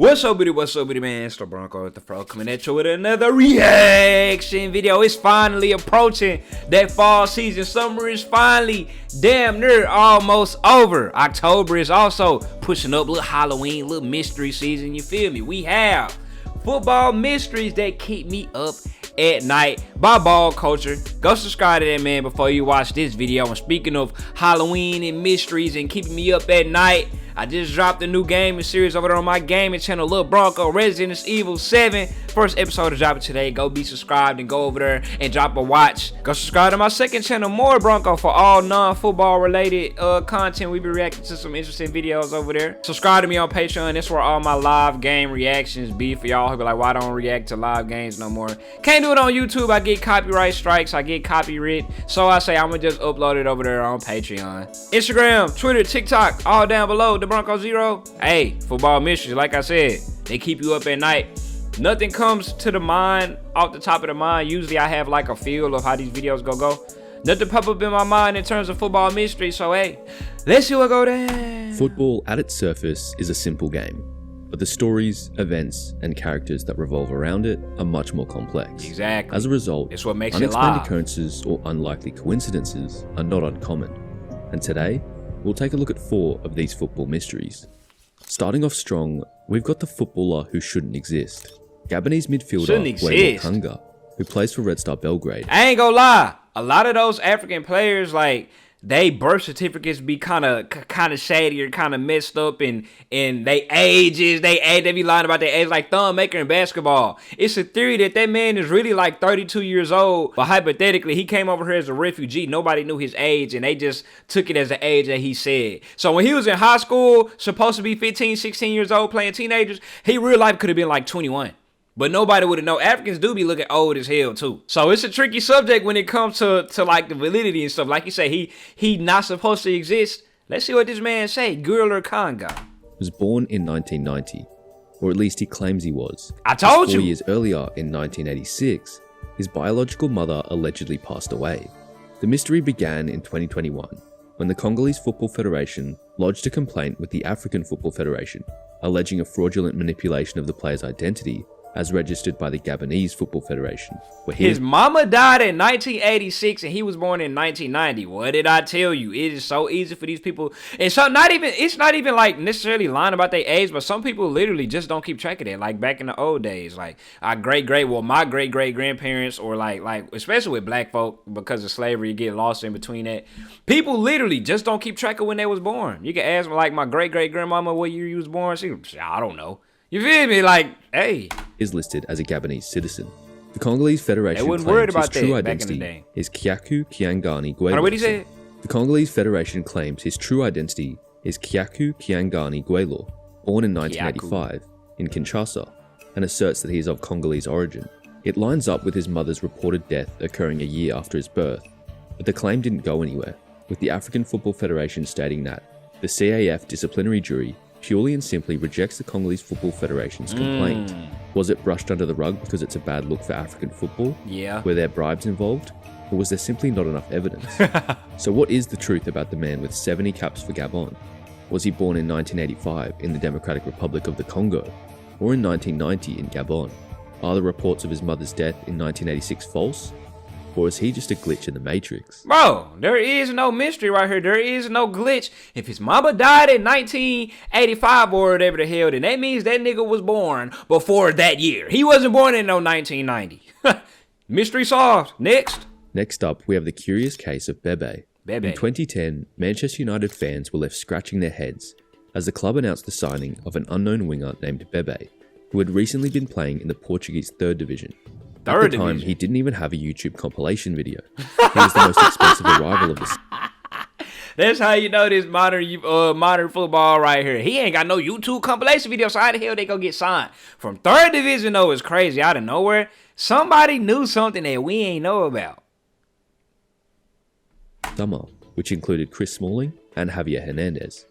What's up, buddy, man? It's the Bronco with the Fro coming at you with another reaction video. It's finally approaching that fall season. Summer is finally damn near almost over. October is also pushing up. Little Halloween, little mystery season, you feel me? We have football mysteries that keep me up at night by Ball Culture. Go subscribe to that, man, before you watch this video. And speaking of Halloween and mysteries and keeping me up at night, I just dropped a new gaming series over there on my gaming channel, Lil Bronco Resident Evil 7. First episode is dropping today. Go be subscribed and go over there and drop a watch. Go subscribe to my second channel, More Bronco, for all non-football related content. We be reacting to some interesting videos over there. Subscribe to me on Patreon. That's where all my live game reactions be for y'all who be like, why don't react to live games no more? Can't do it on YouTube. I get copyright strikes. I get copyright. So I say I'm gonna just upload it over there on Patreon. Instagram, Twitter, TikTok, all down below. The Bronco Zero. Hey, football mysteries, like I said, they keep you up at night. Nothing comes to the mind off the top of the mind. Usually I have like a feel of how these videos go. Nothing pop up in my mind in terms of football mystery. So hey, let's see what go down. Football at its surface is a simple game, but the stories, events, and characters that revolve around it are much more complex. Exactly. As a result, it's what makes unexplained it live. occurrences or unlikely coincidences are not uncommon. And today, we'll take a look at 4 of these football mysteries. Starting off strong, we've got the footballer who shouldn't exist. Gabonese midfielder Congo, who plays for Red Star Belgrade. I ain't gonna lie, a lot of those African players, like, they birth certificates be kind of shady or kind of messed up, and they ages, they be lying about their age, like Thumb Maker in basketball. It's a theory that man is really like 32 years old, but hypothetically he came over here as a refugee. Nobody knew his age, and they just took it as the age that he said. So when he was in high school, supposed to be 15, 16 years old playing teenagers, he real life could have been like 21. But nobody would have known. Africans do be looking old as hell too. So it's a tricky subject when it comes to like the validity and stuff. Like you say, he not supposed to exist. Let's see what this man say. Gurler Congo Was born in 1990, or at least he claims he was. I told you. 4 years earlier, in 1986, his biological mother allegedly passed away. The mystery began in 2021, when the Congolese Football Federation lodged a complaint with the African Football Federation, alleging a fraudulent manipulation of the player's identity as registered by the Gabonese Football Federation. His mama died in 1986 and he was born in 1990. What did I tell you? It is so easy for these people. And so it's not even like necessarily lying about their age, but some people literally just don't keep track of that. Like back in the old days, like my great grandparents, or like especially with black folk, because of slavery, you get lost in between that. People literally just don't keep track of when they was born. You can ask like my great grandmama what year you was born. I don't know. You feel me? Like, hey. Is listed as a Gabonese citizen. The Congolese Federation claims his true identity is Kyaku Kiangani Gwelo. What did he say? The Congolese Federation claims his true identity is Kyaku Kiangani Gwelo, born in 1985 in Kinshasa, and asserts that he is of Congolese origin. It lines up with his mother's reported death occurring a year after his birth, but the claim didn't go anywhere, with the African Football Federation stating that the CAF disciplinary jury purely and simply rejects the Congolese Football Federation's complaint. Was it brushed under the rug because it's a bad look for African football? Yeah. Were there bribes involved? Or was there simply not enough evidence? So what is the truth about the man with 70 caps for Gabon? Was he born in 1985 in the Democratic Republic of the Congo? Or in 1990 in Gabon? Are the reports of his mother's death in 1986 false? Or is he just a glitch in the Matrix? Bro, there is no mystery right here. There is no glitch. If his mama died in 1985 or whatever the hell, then that means that nigga was born before that year. He wasn't born in no 1990. Mystery solved. Next up, we have the curious case of Bebe. In 2010, Manchester United fans were left scratching their heads as the club announced the signing of an unknown winger named Bebe, who had recently been playing in the Portuguese 3rd Division. At the time, he didn't even have a YouTube compilation video. He was the most expensive arrival of the That's how you know this modern football right here. He ain't got no YouTube compilation video, so how the hell they gonna get signed? From 3rd Division, though, is crazy. Out of nowhere, somebody knew something that we ain't know about. Summer, which included Chris Smalling and Javier Hernandez.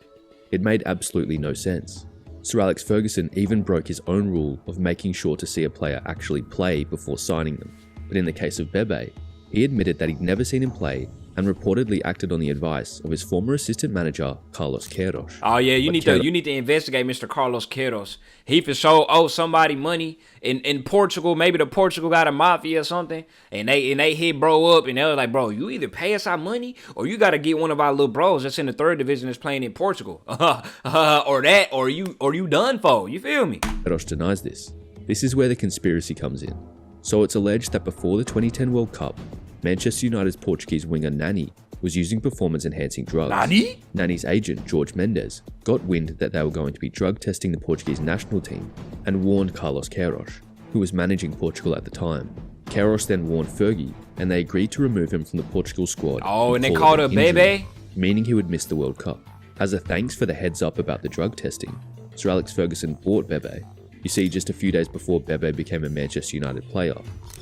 It made absolutely no sense. Sir Alex Ferguson even broke his own rule of making sure to see a player actually play before signing them. But in the case of Bebe, he admitted that he'd never seen him play and reportedly acted on the advice of his former assistant manager, Carlos Queiroz. Oh yeah, you need to investigate Mr. Carlos Queiroz. He for sure owed somebody money in Portugal. Maybe the Portugal got a mafia or something, and they hit bro up, and they was like, bro, you either pay us our money or you got to get one of our little bros that's in the 3rd division that's playing in Portugal, or you done for. You feel me? Queiroz denies this. This is where the conspiracy comes in. So it's alleged that before the 2010 World Cup, Manchester United's Portuguese winger Nani was using performance-enhancing drugs. Nani? Nani's agent, Jorge Mendes, got wind that they were going to be drug testing the Portuguese national team and warned Carlos Queiroz, who was managing Portugal at the time. Queiroz then warned Fergie, and they agreed to remove him from the Portugal squad. Oh, and they called her Bebe? Meaning he would miss the World Cup. As a thanks for the heads up about the drug testing, Sir Alex Ferguson bought Bebe. You see, just a few days before Bebe became a Manchester United player,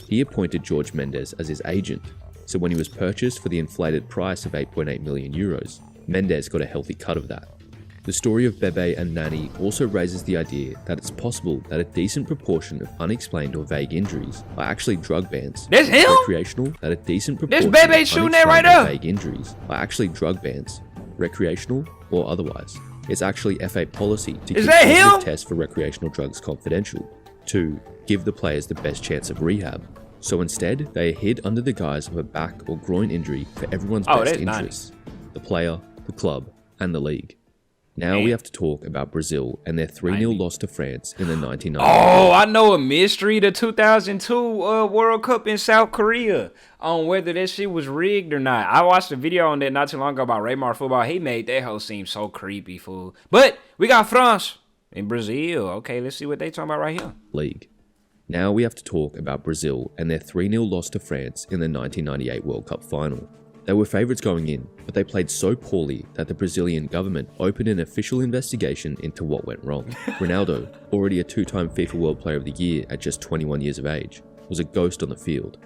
he appointed Jorge Mendes as his agent. So when he was purchased for the inflated price of 8.8 million euros, Mendes got a healthy cut of that. The story of Bebe and Nani also raises the idea that it's possible that a decent proportion of unexplained or vague injuries are actually drug bans. There's him? Recreational, that a decent proportion There's Bebe of shooting that right unexplained or up. vague injuries are actually drug bans, recreational or otherwise. It's actually FA policy to keep positive tests for recreational drugs confidential, to give the players the best chance of rehab. So instead, they are hid under the guise of a back or groin injury for everyone's best interests, the player, the club, and the league. Now we have to talk about Brazil and their 3-0 loss to France in the 1990s. Oh, I know a mystery. The 2002 World Cup in South Korea. On whether that shit was rigged or not. I watched a video on that not too long ago about Raymar football. He made that whole seem so creepy, fool. But we got France in Brazil. Okay, let's see what they talking about right here. League. Now we have to talk about Brazil and their 3-0 loss to France in the 1998 World Cup final. They were favourites going in, but they played so poorly that the Brazilian government opened an official investigation into what went wrong. Ronaldo, already a 2-time FIFA World Player of the Year at just 21 years of age, was a ghost on the field.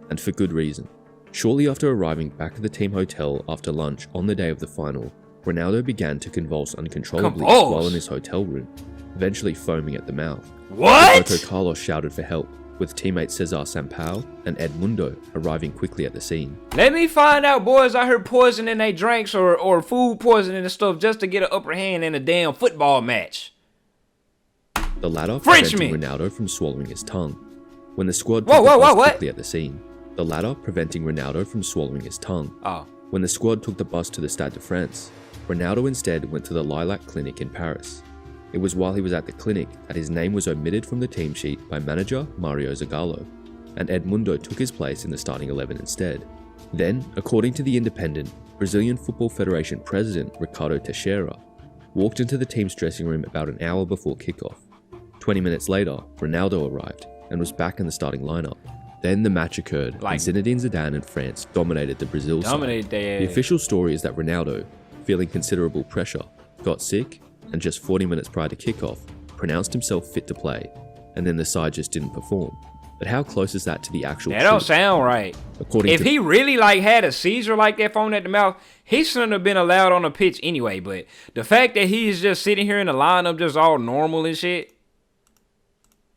And for good reason. Shortly after arriving back at the team hotel after lunch on the day of the final, Ronaldo began to convulse uncontrollably while in his hotel room, eventually foaming at the mouth. What? Roberto Carlos shouted for help, with teammate Cesar Sampaio and Edmundo arriving quickly at the scene. Let me find out, boys. I heard poison in their drinks or food poisoning and stuff just to get an upper hand in a damn football match. The latter preventing Ronaldo from swallowing his tongue. When the squad took the bus quickly at the scene, the latter preventing Ronaldo from swallowing his tongue. When the squad took the bus to the Stade de France, Ronaldo instead went to the Lilac Clinic in Paris. It was while he was at the clinic that his name was omitted from the team sheet by manager Mario Zagallo, and Edmundo took his place in the starting 11 instead. Then, according to The Independent, Brazilian Football Federation President Ricardo Teixeira walked into the team's dressing room about an hour before kickoff. 20 minutes later, Ronaldo arrived and was back in the starting lineup. Then the match occurred, and Zinedine Zidane and France dominated the Brazil side. The official story is that Ronaldo, feeling considerable pressure, got sick, and just 40 minutes prior to kickoff, pronounced himself fit to play, and then the side just didn't perform. But how close is that to the actual truth? That don't sound right. If he really had a seizure like that, foaming at the mouth, he shouldn't have been allowed on the pitch anyway. But the fact that he's just sitting here in the lineup just all normal and shit.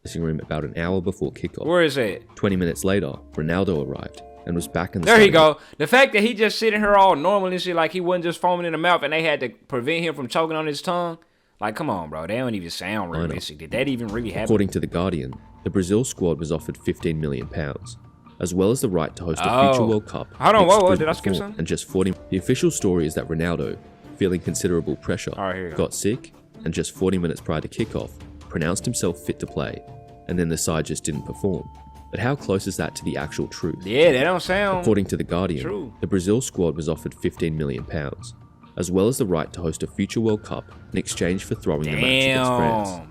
Dressing room about an hour before kickoff. Where is it? 20 minutes later, Ronaldo arrived and was back in the There you go. The fact that he just sitting here all normal and shit, like he wasn't just foaming in the mouth and they had to prevent him from choking on his tongue. Like, come on, bro. They don't even sound realistic. Did that even really happen? According to The Guardian, the Brazil squad was offered £15 million, as well as the right to host a future World Cup. Hold on, what? Did I skip something? And just 40. The official story is that Ronaldo, feeling considerable pressure, got sick, and just 40 minutes prior to kickoff, pronounced himself fit to play, and then the side just didn't perform. But how close is that to the actual truth? Yeah, that don't sound According to The Guardian, the Brazil squad was offered £15 million, as well as the right to host a future World Cup in exchange for throwing the match against France.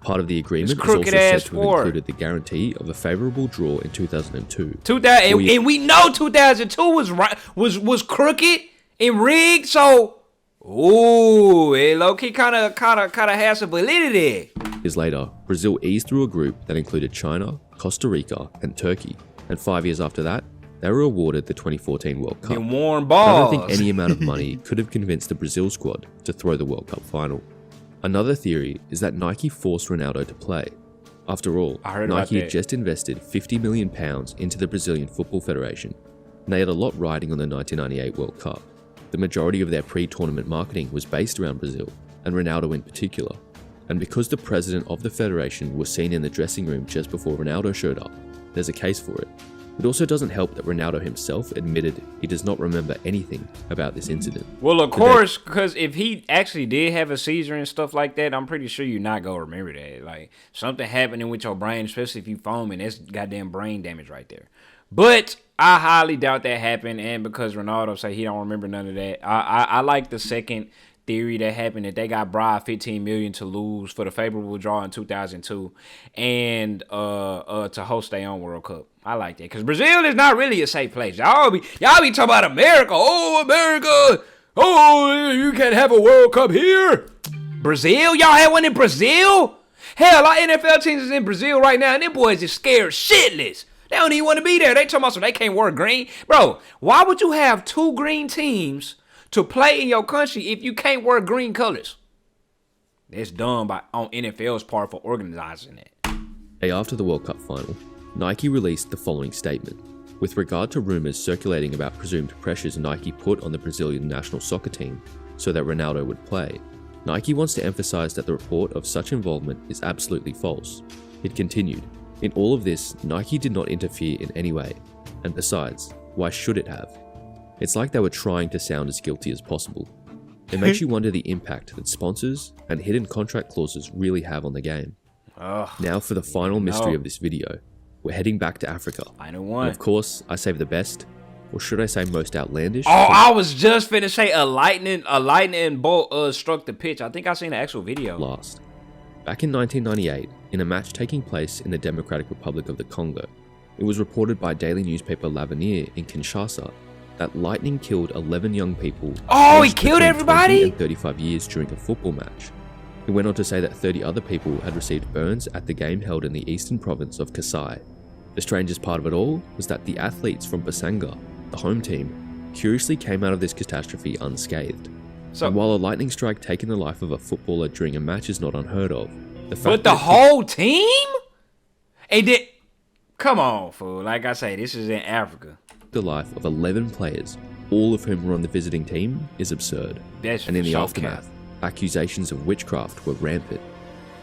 Part of the agreement was also said to have included the guarantee of a favourable draw in 2002. And we know 2002 was crooked and rigged, so it low-key kind of has some validity. Years later, Brazil eased through a group that included China, Costa Rica, and Turkey, and 5 years after that, they were awarded the 2014 World Cup. Warm balls. I don't think any amount of money could have convinced the Brazil squad to throw the World Cup final. Another theory is that Nike forced Ronaldo to play. After all, Nike had just invested £50 million into the Brazilian Football Federation, and they had a lot riding on the 1998 World Cup. The majority of their pre-tournament marketing was based around Brazil, and Ronaldo in particular. And because the president of the federation was seen in the dressing room just before Ronaldo showed up, there's a case for it. It also doesn't help that Ronaldo himself admitted he does not remember anything about this incident. Well, of course, because if he actually did have a seizure and stuff like that, I'm pretty sure you're not going to remember that. Like, something happening with your brain, especially if you foaming, that's goddamn brain damage right there. But I highly doubt that happened, and because Ronaldo say he don't remember none of that, I like the second theory that happened, that they got bribed $15 million to lose for the favorable draw in 2002 and to host their own World Cup. I like that because Brazil is not really a safe place. Y'all be talking about America. Oh, America. Oh, you can't have a World Cup here. Brazil? Y'all had one in Brazil? Hell, our NFL teams is in Brazil right now, and them boys is scared shitless. They don't even want to be there. They talking about so they can't wear green. Bro, why would you have two green teams to play in your country if you can't wear green colors? It's done on NFL's part for organizing it. Day after the World Cup final, Nike released the following statement. With regard to rumors circulating about presumed pressures Nike put on the Brazilian national soccer team so that Ronaldo would play, Nike wants to emphasize that the report of such involvement is absolutely false. It continued, in all of this, Nike did not interfere in any way, and besides, why should it have? It's like they were trying to sound as guilty as possible. It makes you wonder the impact that sponsors and hidden contract clauses really have on the game. Now for the final mystery of this video. We're heading back to Africa. Final one. And of course, I saved the best, or should I say most outlandish? Oh, I was just finna say a lightning bolt struck the pitch. I think I seen the actual video. Last. Back in 1998, in a match taking place in the Democratic Republic of the Congo, it was reported by daily newspaper L'Avenir in Kinshasa that lightning killed 11 young people. Oh, he killed everybody? 20 and 35 years during a football match. It went on to say that 30 other people had received burns at the game held in the eastern province of Kasai. The strangest part of it all was that the athletes from Basanga, the home team, curiously came out of this catastrophe unscathed. And while a lightning strike taking the life of a footballer during a match is not unheard of, the fact but the whole team? And then, come on, fool. Like I say, this is in Africa. The life of 11 players, all of whom were on the visiting team, is absurd. And in the aftermath, accusations of witchcraft were rampant.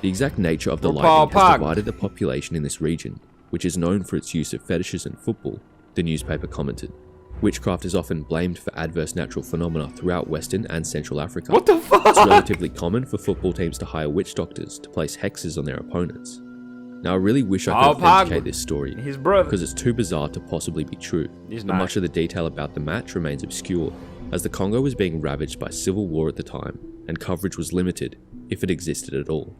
The exact nature of the lightning has divided the population in this region, which is known for its use of fetishes in football, the newspaper commented. Witchcraft is often blamed for adverse natural phenomena throughout Western and Central Africa. What the fuck? It's relatively common for football teams to hire witch doctors to place hexes on their opponents. Now I really wish I could authenticate this story, because it's too bizarre to possibly be true, but much of the detail about the match remains obscure, as the Congo was being ravaged by civil war at the time, and coverage was limited, if it existed at all.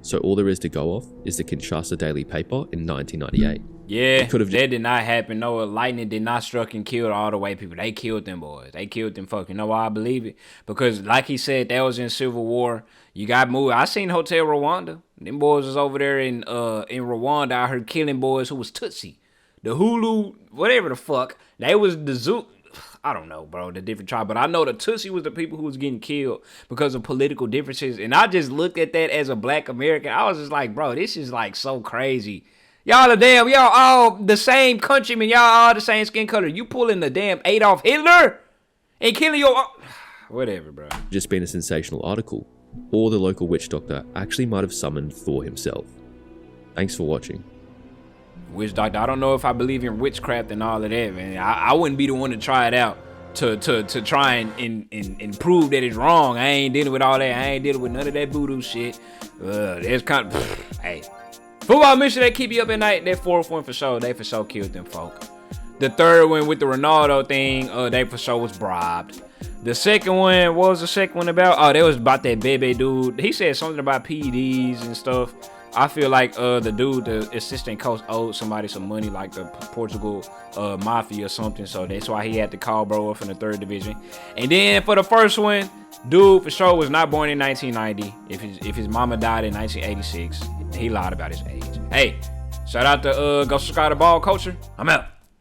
So all there is to go off is the Kinshasa Daily Paper in 1998. Yeah, that did not happen. No, lightning did not struck and killed all the white people. They killed them boys. They killed them fucking. You know why I believe it? Because like he said, that was in Civil War. You got moved. I seen Hotel Rwanda. Them boys was over there in Rwanda. I heard killing boys who was Tutsi. The Hulu, whatever the fuck. They was the Zoo. I don't know, bro, the different tribe. But I know the Tutsi was the people who was getting killed because of political differences. And I just looked at that as a black American. I was just like, bro, this is like so crazy. Y'all all the same countrymen. Y'all all the same skin color. You pulling the damn Adolf Hitler and killing your... Whatever, bro. Just been a sensational article. Or the local witch doctor actually might have summoned Thor himself. Thanks for watching. Witch doctor, I don't know if I believe in witchcraft and all of that, man. I wouldn't be the one to try it out to try and prove that it's wrong. I ain't dealing with all that. I ain't dealing with none of that voodoo shit. There's kind of... Hey. Football mission that keep you up at night. That fourth one for sure. They for sure killed them folk. The third one with the Ronaldo thing, they for sure was bribed. The second one, what was the second one about? Oh, that was about that Bebe dude. He said something about PEDs and stuff. I feel like the dude, the assistant coach, owed somebody some money, like the Portugal mafia or something. So that's why he had to call bro up in the third division. And then for the first one, dude for sure was not born in 1990. If his mama died in 1986, he lied about his age. Hey, shout out to Go Subscribe to Ball Culture. I'm out.